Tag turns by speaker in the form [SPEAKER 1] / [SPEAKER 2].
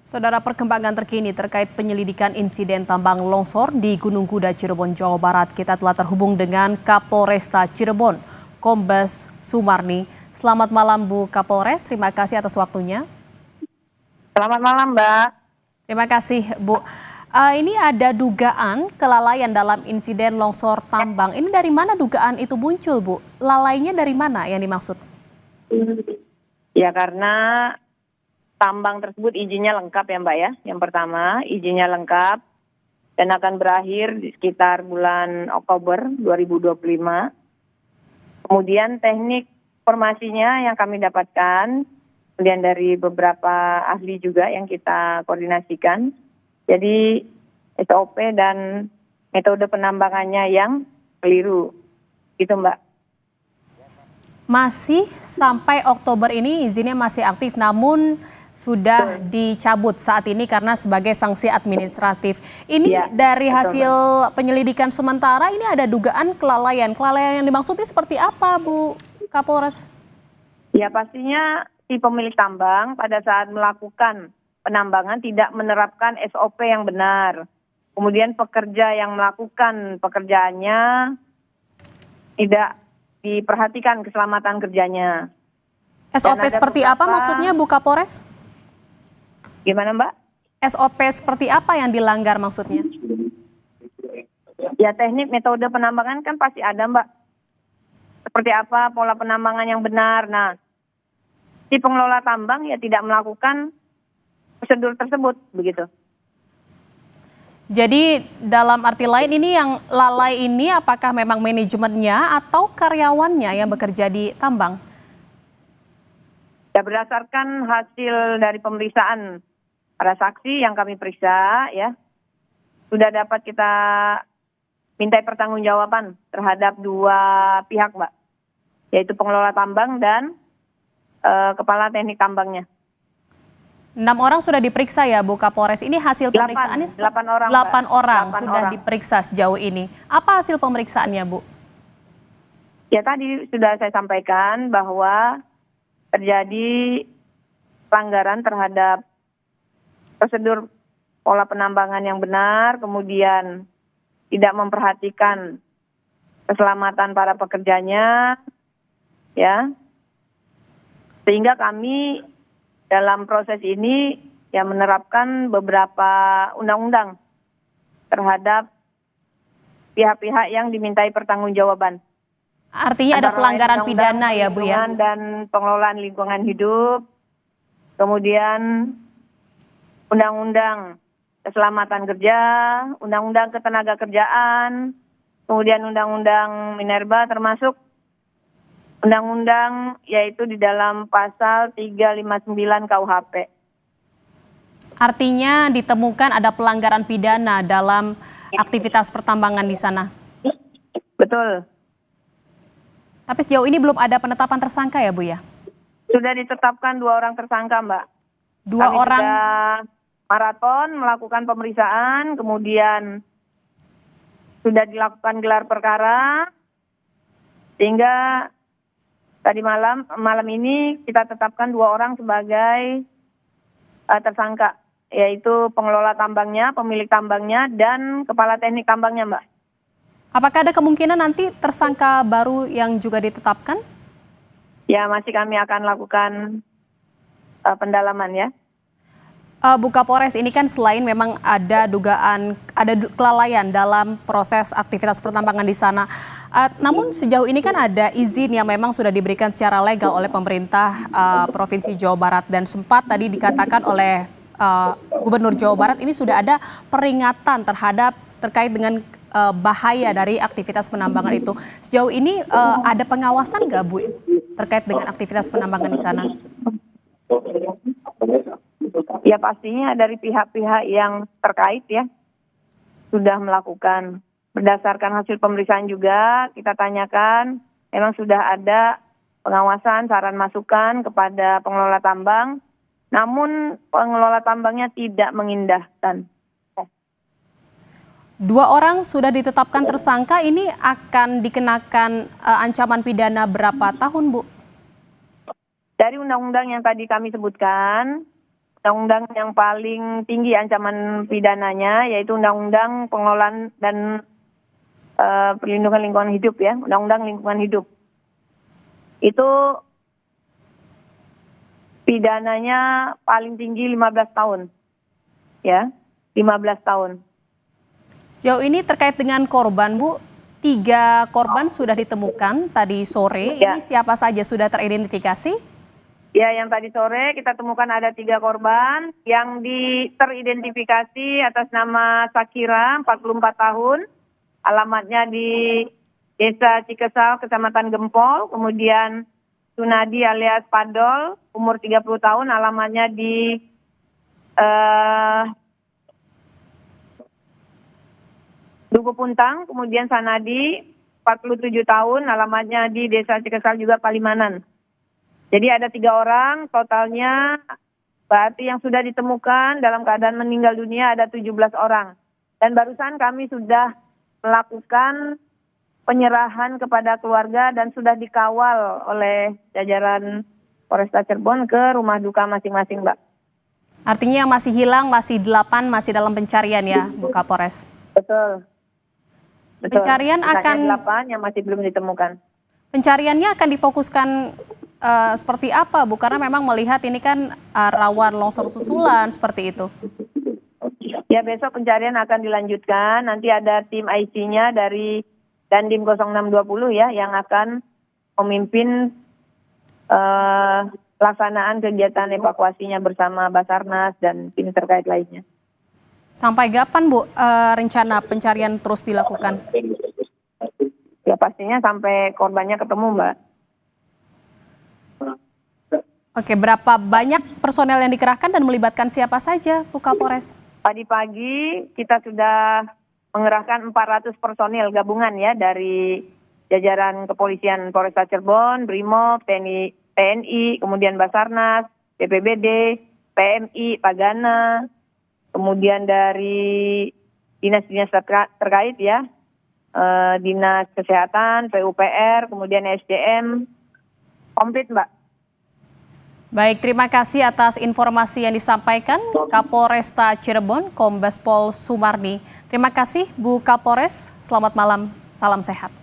[SPEAKER 1] Saudara, perkembangan terkini terkait penyelidikan insiden tambang longsor di Gunung Kuda, Cirebon, Jawa Barat. Kita telah terhubung dengan Kapolresta Cirebon, Kombes Sumarni. Selamat malam Bu Kapolres, terima kasih atas waktunya.
[SPEAKER 2] Selamat malam, Mbak.
[SPEAKER 1] Terima kasih Bu. Ini ada dugaan kelalaian dalam insiden longsor tambang. Ini dari mana dugaan itu muncul Bu? Lalainya dari mana yang dimaksud?
[SPEAKER 2] Ya, karena tambang tersebut izinnya lengkap ya Mbak ya. Yang pertama, izinnya lengkap dan akan berakhir di sekitar bulan Oktober 2025. Kemudian teknik formasinya yang kami dapatkan, kemudian dari beberapa ahli juga yang kita koordinasikan. Jadi SOP dan metode penambangannya yang keliru. Gitu Mbak.
[SPEAKER 1] Masih sampai Oktober ini izinnya masih aktif, namun sudah dicabut saat ini karena sebagai sanksi administratif. Ini ya, dari hasil penyelidikan sementara ini ada dugaan kelalaian. Kelalaian yang dimaksud ini seperti apa Bu Kapolres?
[SPEAKER 2] Ya, pastinya si pemilik tambang pada saat melakukan penambangan tidak menerapkan SOP yang benar. Kemudian pekerja yang melakukan pekerjaannya tidak diperhatikan keselamatan kerjanya.
[SPEAKER 1] SOP seperti apa maksudnya Bu Kapolres?
[SPEAKER 2] Gimana Mbak?
[SPEAKER 1] SOP seperti apa yang dilanggar maksudnya?
[SPEAKER 2] Ya, teknik metode penambangan kan pasti ada Mbak. Seperti apa pola penambangan yang benar. Nah, si pengelola tambang ya tidak melakukan prosedur tersebut begitu.
[SPEAKER 1] Jadi dalam arti lain ini yang lalai ini apakah memang manajemennya atau karyawannya yang bekerja di tambang?
[SPEAKER 2] Ya, berdasarkan hasil dari pemeriksaan para saksi yang kami periksa ya, sudah dapat kita mintai pertanggungjawaban terhadap dua pihak Mbak, yaitu pengelola tambang dan kepala teknik tambangnya.
[SPEAKER 1] 6 orang sudah diperiksa ya Bu Kapolres. Ini hasil pemeriksaannya
[SPEAKER 2] 8 orang
[SPEAKER 1] sudah diperiksa sejauh ini. Apa hasil pemeriksaannya Bu?
[SPEAKER 2] Ya, tadi sudah saya sampaikan bahwa terjadi pelanggaran terhadap prosedur pola penambangan yang benar, kemudian tidak memperhatikan keselamatan para pekerjanya, ya, sehingga kami dalam proses ini ya menerapkan beberapa undang-undang terhadap pihak-pihak yang dimintai pertanggungjawaban.
[SPEAKER 1] Artinya ada pelanggaran pidana ya Bu ya?
[SPEAKER 2] Dan pengelolaan lingkungan hidup, kemudian undang-undang keselamatan kerja, undang-undang ketenaga kerjaan, kemudian undang-undang minerba termasuk undang-undang yaitu di dalam pasal 359 KUHP.
[SPEAKER 1] Artinya ditemukan ada pelanggaran pidana dalam aktivitas pertambangan di sana?
[SPEAKER 2] Betul.
[SPEAKER 1] Tapi sejauh ini belum ada penetapan tersangka ya Bu ya?
[SPEAKER 2] Sudah ditetapkan 2 orang tersangka Mbak.
[SPEAKER 1] Kami orang
[SPEAKER 2] sudah maraton melakukan pemeriksaan, kemudian sudah dilakukan gelar perkara, sehingga tadi malam ini kita tetapkan 2 orang sebagai tersangka, yaitu pengelola tambangnya, pemilik tambangnya, dan kepala teknik tambangnya Mbak.
[SPEAKER 1] Apakah ada kemungkinan nanti tersangka baru yang juga ditetapkan?
[SPEAKER 2] Ya, masih kami akan lakukan pendalaman ya.
[SPEAKER 1] Bu Kapolres, ini kan selain memang ada dugaan ada kelalaian dalam proses aktivitas pertambangan di sana, namun sejauh ini kan ada izin yang memang sudah diberikan secara legal oleh pemerintah Provinsi Jawa Barat, dan sempat tadi dikatakan oleh Gubernur Jawa Barat ini sudah ada peringatan terkait dengan bahaya dari aktivitas penambangan itu. Sejauh ini ada pengawasan nggak Bu terkait dengan aktivitas penambangan di sana?
[SPEAKER 2] Ya, pastinya dari pihak-pihak yang terkait ya sudah melakukan. Berdasarkan hasil pemeriksaan juga kita tanyakan, memang sudah ada pengawasan, saran masukan kepada pengelola tambang, namun pengelola tambangnya tidak mengindahkan.
[SPEAKER 1] 2 orang sudah ditetapkan tersangka, ini akan dikenakan ancaman pidana berapa tahun Bu?
[SPEAKER 2] Dari undang-undang yang tadi kami sebutkan, undang-undang yang paling tinggi ancaman pidananya, yaitu Undang-Undang Pengelolaan dan Perlindungan Lingkungan Hidup ya, Undang-Undang Lingkungan Hidup. Itu pidananya paling tinggi 15 tahun. Ya, 15 tahun.
[SPEAKER 1] Sejauh ini terkait dengan korban, Bu, 3 korban sudah ditemukan tadi sore.
[SPEAKER 2] Ya.
[SPEAKER 1] Ini siapa saja sudah teridentifikasi?
[SPEAKER 2] Ya, yang tadi sore kita temukan ada 3 korban yang teridentifikasi atas nama Sakira, 44 tahun, alamatnya di Desa Cikesal, Kecamatan Gempol, kemudian Sunadi alias Padol, umur 30 tahun, alamatnya di Duku Puntang, kemudian Sanadi, 47 tahun, alamatnya di Desa Cikesal juga Palimanan. Jadi ada 3 orang, totalnya berarti yang sudah ditemukan dalam keadaan meninggal dunia ada 17 orang. Dan barusan kami sudah melakukan penyerahan kepada keluarga dan sudah dikawal oleh jajaran Polresta Cirebon ke rumah duka masing-masing, Mbak.
[SPEAKER 1] Artinya yang masih hilang, masih 8, masih dalam pencarian ya, Bu Kapolres?
[SPEAKER 2] Betul.
[SPEAKER 1] Pencarian akan
[SPEAKER 2] 8 yang masih belum ditemukan.
[SPEAKER 1] Pencariannya akan difokuskan seperti apa, Bu? Karena memang melihat ini kan rawan longsor susulan seperti itu.
[SPEAKER 2] Ya, besok pencarian akan dilanjutkan. Nanti ada tim IC-nya dari Dandim 0620 ya yang akan memimpin pelaksanaan kegiatan evakuasinya bersama Basarnas dan tim terkait lainnya.
[SPEAKER 1] Sampai kapan, Bu, rencana pencarian terus dilakukan?
[SPEAKER 2] Ya pastinya sampai korbannya ketemu, Mbak.
[SPEAKER 1] Oke, berapa banyak personel yang dikerahkan dan melibatkan siapa saja, Bu Kapolres?
[SPEAKER 2] Tadi pagi kita sudah mengerahkan 400 personil gabungan ya dari jajaran kepolisian Polresta Cirebon, Brimob, TNI, kemudian Basarnas, BPBD, PMI, Tagana, kemudian dari dinas-dinas terkait ya, Dinas Kesehatan, PUPR, kemudian SDM, komplit, Mbak.
[SPEAKER 1] Baik, terima kasih atas informasi yang disampaikan Kapolresta Cirebon, Kombes Pol Sumarni. Terima kasih Bu Kapolres, selamat malam, salam sehat.